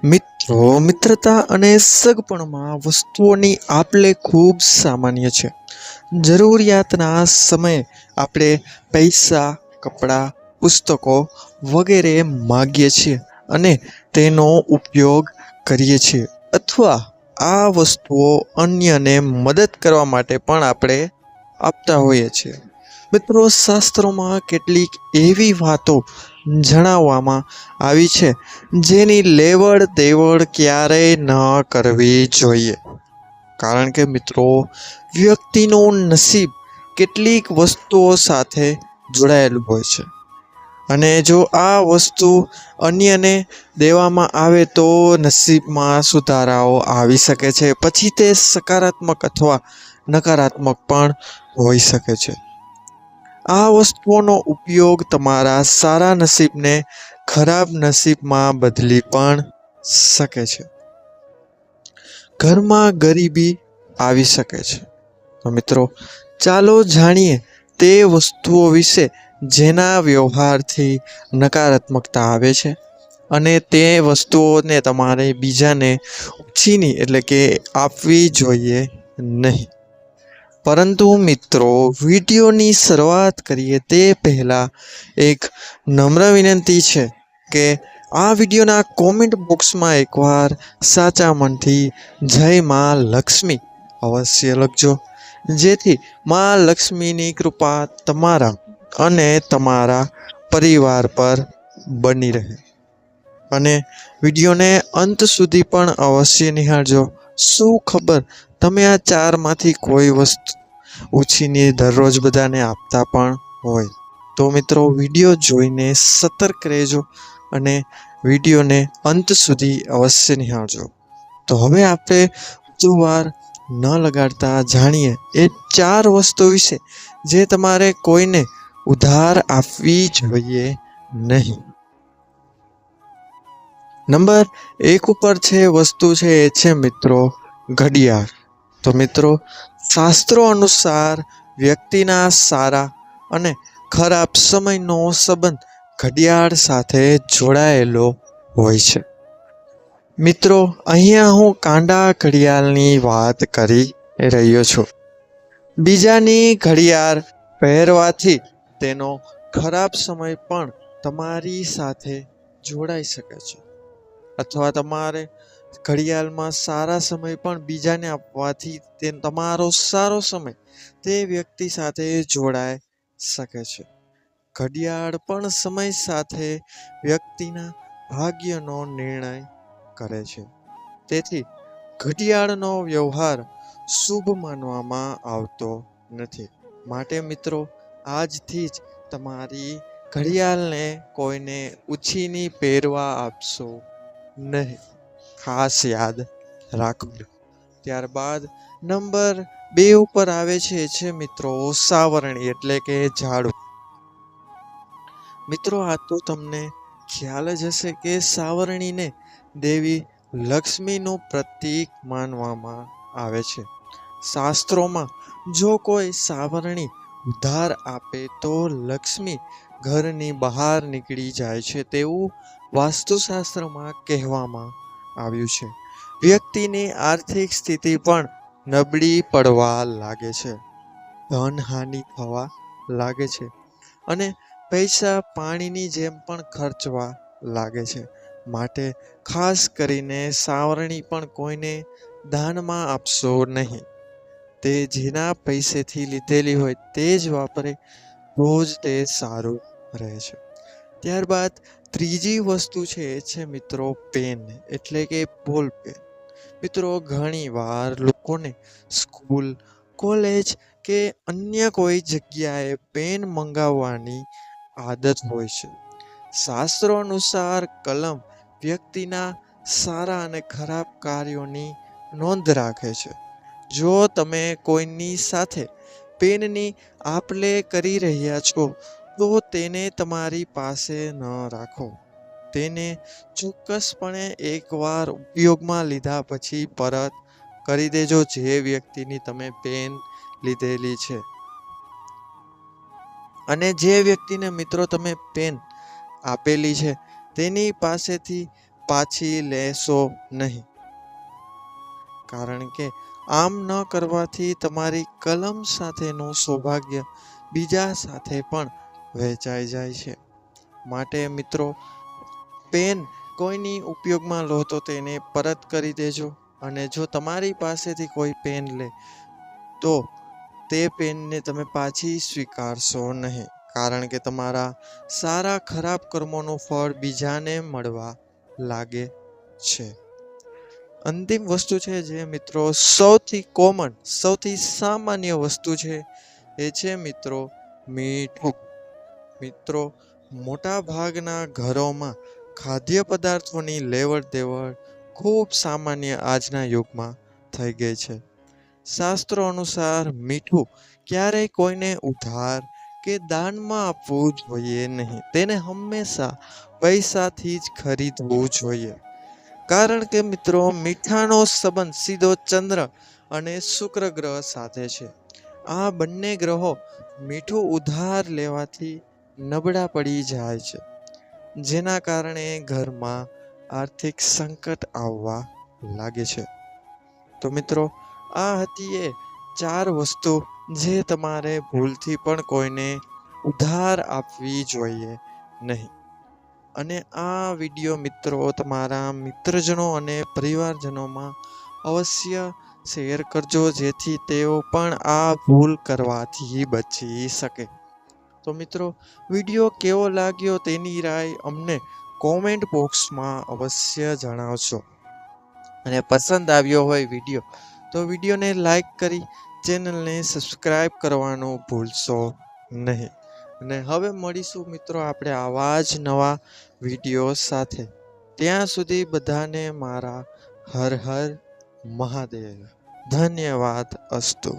મિત્રતા અને સગપણમાં વસ્તુઓની આપલે ખૂબ સામાન્ય છે. જરૂરિયાતના સમયે આપણે પૈસા, કપડાં, પુસ્તકો વગેરે માગીએ છીએ અને તેનો ઉપયોગ કરીએ છીએ, અથવા આ વસ્તુઓ અન્યને મદદ કરવા માટે પણ આપણે આપતા હોઈએ છીએ. મિત્રો, શાસ્ત્રોમાં કેટલીક એવી વાતો જણાવવામાં આવી છે જેની લેવડ દેવડ ક્યારેય ન કરવી જોઈએ. કારણ કે મિત્રો, વ્યક્તિનું નસીબ કેટલીક વસ્તુઓ સાથે જોડાયેલું હોય છે, અને જો આ વસ્તુ અન્યને દેવામાં આવે તો નસીબમાં સુધારાઓ આવી શકે છે. પછી તે સકારાત્મક અથવા નકારાત્મક પણ હોઈ શકે છે. આ વસ્તુઓનો ઉપયોગ તમારા સારા નસીબને ખરાબ નસીબમાં બદલી પણ શકે છે. ઘરમાં ગરીબી આવી શકે છે. તો મિત્રો, ચાલો જાણીએ તે વસ્તુઓ વિશે જેના વ્યવહારથી નકારાત્મકતા આવે છે, અને તે વસ્તુઓને તમારે બીજાને ઉછીની એટલે કે આપવી જોઈએ નહીં. પરંતુ મિત્રો, વિડીયોની શરૂઆત કરીએ તે પહેલાં એક નમ્ર વિનંતી છે કે આ વિડીયોના કોમેન્ટ બોક્સમાં એકવાર સાચા મનથી જય માં લક્ષ્મી અવશ્ય લખજો, જેથી માં લક્ષ્મીની કૃપા તમારા અને તમારા પરિવાર પર બની રહે. અને વિડીયોને અંત સુધી પણ અવશ્ય નિહાળજો. શું ખબર તમે આ ચારમાંથી કોઈ વસ્તુ ઉછીની દરરોજ બધાને આપતા પણ હોય. તો મિત્રો, વિડીયો જોઈને સતર્ક રહેજો અને વિડીયોને અંત સુધી અવશ્ય નિહાળજો. તો હવે આપણે વધુ વાર ન લગાડતા જાણીએ એ 4 વસ્તુ વિશે જે તમારે કોઈને ઉધાર આપવી જોઈએ નહીં. નંબર 1 ઉપર વસ્તુ છે એ છે મિત્રો ઘડિયાળ. તો મિત્રો, શાસ્ત્રો અનુસાર વ્યક્તિના સારા અને ખરાબ સમયનો સંબંધ ઘડિયાળ સાથે જોડાયેલો હોય છે. મિત્રો, અહીંયા હું કાંડા ઘડિયાળની વાત કરી રહ્યો છું. બીજાની ઘડિયાળ પહેરવાથી તેનો ખરાબ સમય પણ તમારી સાથે જોડાઈ શકે છે, અથવા તમારે ઘડિયાળમાં સારા સમય પણ બીજાને આપવાથી તે તમારો સારો સમય તે વ્યક્તિ સાથે જોડાઈ શકે છે. ઘડિયાળ પણ સમય સાથે વ્યક્તિના ભાગ્યનો નિર્ણય કરે છે. તેથી ઘડિયાળનો વ્યવહાર શુભ માનવામાં આવતો નથી. માટે મિત્રો, આજથી જ તમારી ઘડિયાળને કોઈને ઉછીની પહેરવા આપશો નહીં. ખાસ યાદ રાખજો. ત્યારબાદ નંબર 2 ઉપર આવે છે મિત્રો સાવરણી એટલે કે ઝાડુ. મિત્રો, આ તો તમને ખ્યાલ જ હશે કે સાવરણીને દેવી લક્ષ્મીનું પ્રતીક માનવામાં આવે છે. શાસ્ત્રોમાં જો કોઈ સાવરણી ઉધાર આપે તો લક્ષ્મી ઘરની બહાર નીકળી જાય છે તેવું વાસ્તુશાસ્ત્રમાં કહેવામાં આવ્યું છે. વ્યક્તિની આર્થિક સ્થિતિ પણ નબળી પડવા લાગે છે, ધનહાનિ થવા લાગે છે, અને પૈસા પાણીની જેમ પણ ખર્ચવા લાગે છે. માટે ખાસ કરીને સાવરણી પણ કોઈને દાનમાં આપશો નહીં. તે જેના પૈસેથી લીધેલી હોય તે જ વાપરે તો જ તે સારું રહે છે. ત્યારબાદ ત્રીજી વસ્તુ છે મિત્રો પેન એટલે કે બોલ પેન. મિત્રો, ઘણી વાર લોકોને સ્કૂલ, કોલેજ કે અન્ય કોઈ જગ્યાએ પેન મંગાવવાની આદત હોય છે. શાસ્ત્રો અનુસાર કલમ વ્યક્તિના સારા અને ખરાબ કાર્યોની નોંધ રાખે છે. જો તમે કોઈની સાથે પેનની આપ-લે કરી રહ્યા છો તો તેને તમારી પાસે ન રાખો. તેને ચોક્કસપણે એકવાર ઉપયોગમાં લીધા પછી પરત કરી દેજો જે વ્યક્તિની તમે પેન લીધેલી છે. અને જે વ્યક્તિને મિત્રો તમે પેન આપેલી છે તેની પાસેથી પાછી લેશો નહીં, કારણ કે આમ ન કરવાથી તમારી કલમ સાથેનું સૌભાગ્ય બીજા સાથે પણ વહેંચાઈ જાય છે. માટે મિત્રો, પેન કોઈની ઉપયોગમાં લો તો તેને પરત કરી દેજો, અને જો તમારી પાસેથી કોઈ પેન લે તો તે પેનને તમે પાછી સ્વીકારશો નહીં, કારણ કે તમારા સારા ખરાબ કર્મોનું ફળ બીજાને મળવા લાગે છે. અંતિમ વસ્તુ છે જે મિત્રો સૌથી કોમન, સૌથી સામાન્ય વસ્તુ છે, એ છે મિત્રો મીઠું. મિત્રો, મોટા ભાગના ઘરોમાં ખાદ્ય પદાર્થોની લેવડ દેવડ ખૂબ સામાન્ય આજના યુગમાં થઈ ગઈ છે. શાસ્ત્રો અનુસાર મીઠું ક્યારેય કોઈને ઉધાર કે દાનમાં આપવું જોઈએ નહીં. તેને હંમેશા પૈસાથી જ ખરીદવું જોઈએ, કારણ કે મિત્રો મીઠાનો સંબંધ સીધો ચંદ્ર અને શુક્ર ગ્રહ સાથે છે. આ બંને ગ્રહો મીઠું ઉધાર લેવાથી નબળા પડી જાય છે, જેના કારણે ઘરમાં આર્થિક સંકટ આવવા લાગે છે. તો મિત્રો, આ હતી એ 4 વસ્તુ જે તમારે ભૂલથી પણ કોઈને ઉધાર આપવી જોઈએ નહીં. અને આ વિડીયો મિત્રો તમારા મિત્રજનો અને પરિવારજનોમાં અવશ્ય શેર કરજો, જેથી તેઓ પણ આ ભૂલ કરવાથી બચી શકે. તો મિત્રો, વિડીયો કેવો લાગ્યો તેની રાય અમને કોમેન્ટ બોક્સમાં અવશ્ય જણાવશો. અને પસંદ આવ્યો હોય વિડીયો તો વિડીયોને લાઈક કરી ચેનલને સબસ્ક્રાઈબ કરવાનું ભૂલશો નહીં. અને હવે મળીશું મિત્રો આપણે આવા જ નવા વિડીયો સાથે. ત્યાં સુધી બધાને મારા હર હર મહાદેવ. ધન્યવાદ અસ્તુ.